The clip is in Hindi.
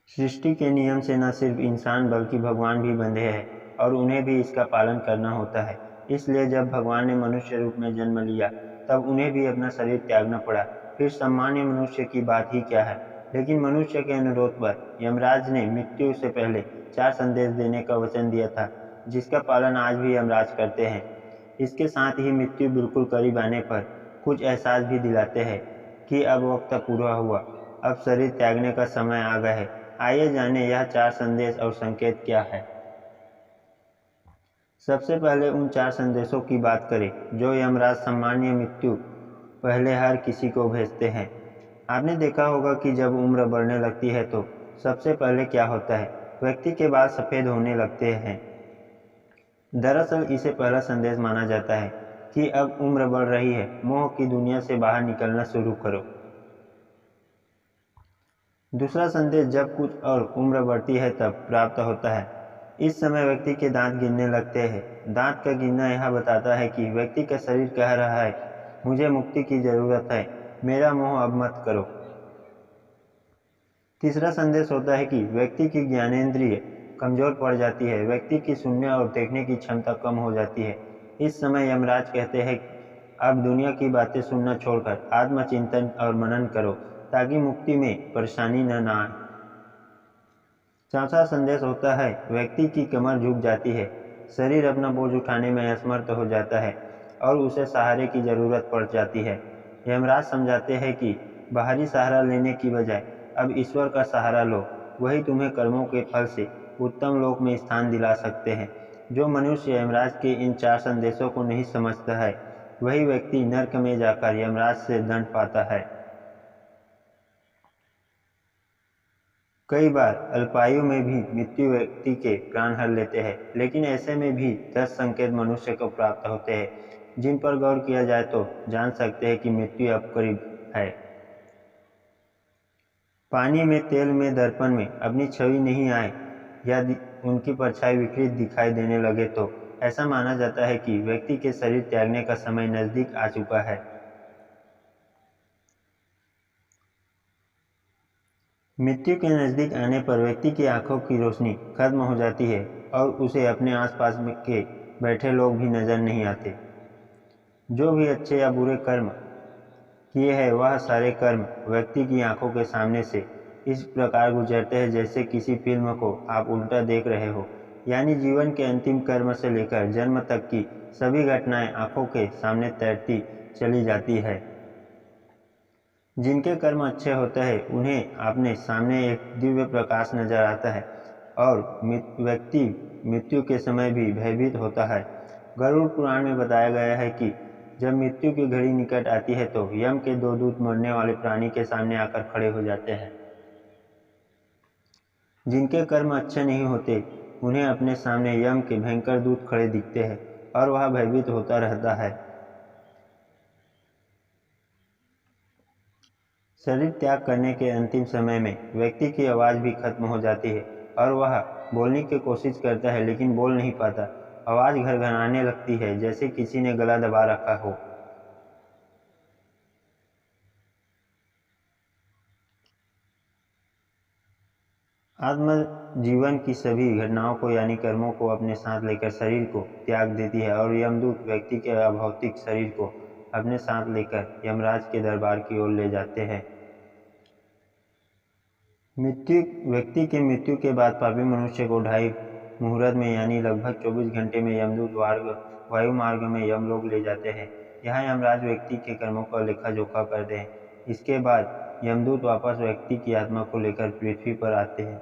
सृष्टि के नियम से न सिर्फ इंसान बल्कि भगवान भी बंधे हैं और उन्हें भी इसका पालन करना होता है। इसलिए जब भगवान ने मनुष्य रूप में जन्म लिया तब उन्हें भी अपना शरीर त्यागना पड़ा। फिर सामान्य मनुष्य की बात ही क्या है, लेकिन मनुष्य के अनुरोध पर यमराज ने मृत्यु से पहले 4 संदेश देने का वचन दिया था, जिसका पालन आज भी यमराज करते हैं। इसके साथ ही मृत्यु बिल्कुल करीब आने पर कुछ एहसास भी दिलाते हैं कि अब वक्त पूरा हुआ, अब शरीर त्यागने का समय आ गया है। आइए जानें यह 4 संदेश और संकेत क्या है। सबसे पहले उन 4 संदेशों की बात करें जो यमराज सामान्य मृत्यु पहले हर किसी को भेजते हैं। आपने देखा होगा कि जब उम्र बढ़ने लगती है तो सबसे पहले क्या होता है, व्यक्ति के बाल सफ़ेद होने लगते हैं। दरअसल इसे पहला संदेश माना जाता है कि अब उम्र बढ़ रही है, मोह की दुनिया से बाहर निकलना शुरू करो। दूसरा संदेश जब कुछ और उम्र बढ़ती है तब प्राप्त होता है। इस समय व्यक्ति के दांत गिरने लगते हैं। दांत का गिरना यह बताता है कि व्यक्ति का शरीर कह रहा है, मुझे मुक्ति की जरूरत है, मेरा मोह अब मत करो। तीसरा संदेश होता है कि व्यक्ति की ज्ञानेंद्रिय कमजोर पड़ जाती है, व्यक्ति की सुनने और देखने की क्षमता कम हो जाती है। इस समय यमराज कहते हैं अब दुनिया की बातें सुनना छोड़कर आत्मचिंतन और मनन करो ताकि मुक्ति में परेशानी न आए। चौथा संदेश होता है व्यक्ति की कमर झुक जाती है, शरीर अपना बोझ उठाने में असमर्थ हो जाता है और उसे सहारे की जरूरत पड़ जाती है। यमराज समझाते हैं कि बाहरी सहारा लेने की बजाय अब ईश्वर का सहारा लो, वही तुम्हें कर्मों के फल से उत्तम लोक में स्थान दिला सकते हैं। जो मनुष्य यमराज के इन 4 संदेशों को नहीं समझता है वही व्यक्ति नरक में जाकर यमराज से दंड पाता है। कई बार अल्पायु में भी मृत्यु व्यक्ति के प्राण हर लेते हैं, लेकिन ऐसे में भी 10 संकेत मनुष्य को प्राप्त होते हैं जिन पर गौर किया जाए तो जान सकते हैं कि मृत्यु अब करीब है। पानी में, तेल में, दर्पण में अपनी छवि नहीं आए या उनकी परछाई विकृत दिखाई देने लगे तो ऐसा माना जाता है कि व्यक्ति के शरीर त्यागने का समय नजदीक आ चुका है। मृत्यु के नज़दीक आने पर व्यक्ति की आंखों की रोशनी खत्म हो जाती है और उसे अपने आसपास के बैठे लोग भी नजर नहीं आते। जो भी अच्छे या बुरे कर्म किए हैं वह सारे कर्म व्यक्ति की आंखों के सामने से इस प्रकार गुजरते हैं जैसे किसी फिल्म को आप उल्टा देख रहे हो, यानी जीवन के अंतिम कर्म से लेकर जन्म तक की सभी घटनाएं आंखों के सामने तैरती चली जाती है। जिनके कर्म अच्छे होते हैं उन्हें अपने सामने एक दिव्य प्रकाश नजर आता है और व्यक्ति मृत्यु के समय भी भयभीत होता है। गरुड़ पुराण में बताया गया है कि जब मृत्यु की घड़ी निकट आती है तो यम के 2 दूत मरने वाले प्राणी के सामने आकर खड़े हो जाते हैं। जिनके कर्म अच्छे नहीं होते उन्हें अपने सामने यम के भयंकर दूत खड़े दिखते हैं और वह भयभीत होता रहता है। शरीर त्याग करने के अंतिम समय में व्यक्ति की आवाज़ भी खत्म हो जाती है और वह बोलने की कोशिश करता है लेकिन बोल नहीं पाता। आवाज़ घरघराने लगती है जैसे किसी ने गला दबा रखा हो। आत्मा जीवन की सभी घटनाओं को यानी कर्मों को अपने साथ लेकर शरीर को त्याग देती है और यमदूत व्यक्ति के अभौतिक शरीर को अपने साथ लेकर यमराज के दरबार की ओर ले जाते हैं। व्यक्ति के मृत्यु के बाद पापी मनुष्य को 2.5 मुहूर्त में यानी लगभग 24 घंटे में यमदूत वायु मार्ग में यमलोक ले जाते हैं। यहाँ यमराज व्यक्ति के कर्मों का लेखा जोखा करते हैं। इसके बाद यमदूत वापस व्यक्ति की आत्मा को लेकर पृथ्वी पर आते हैं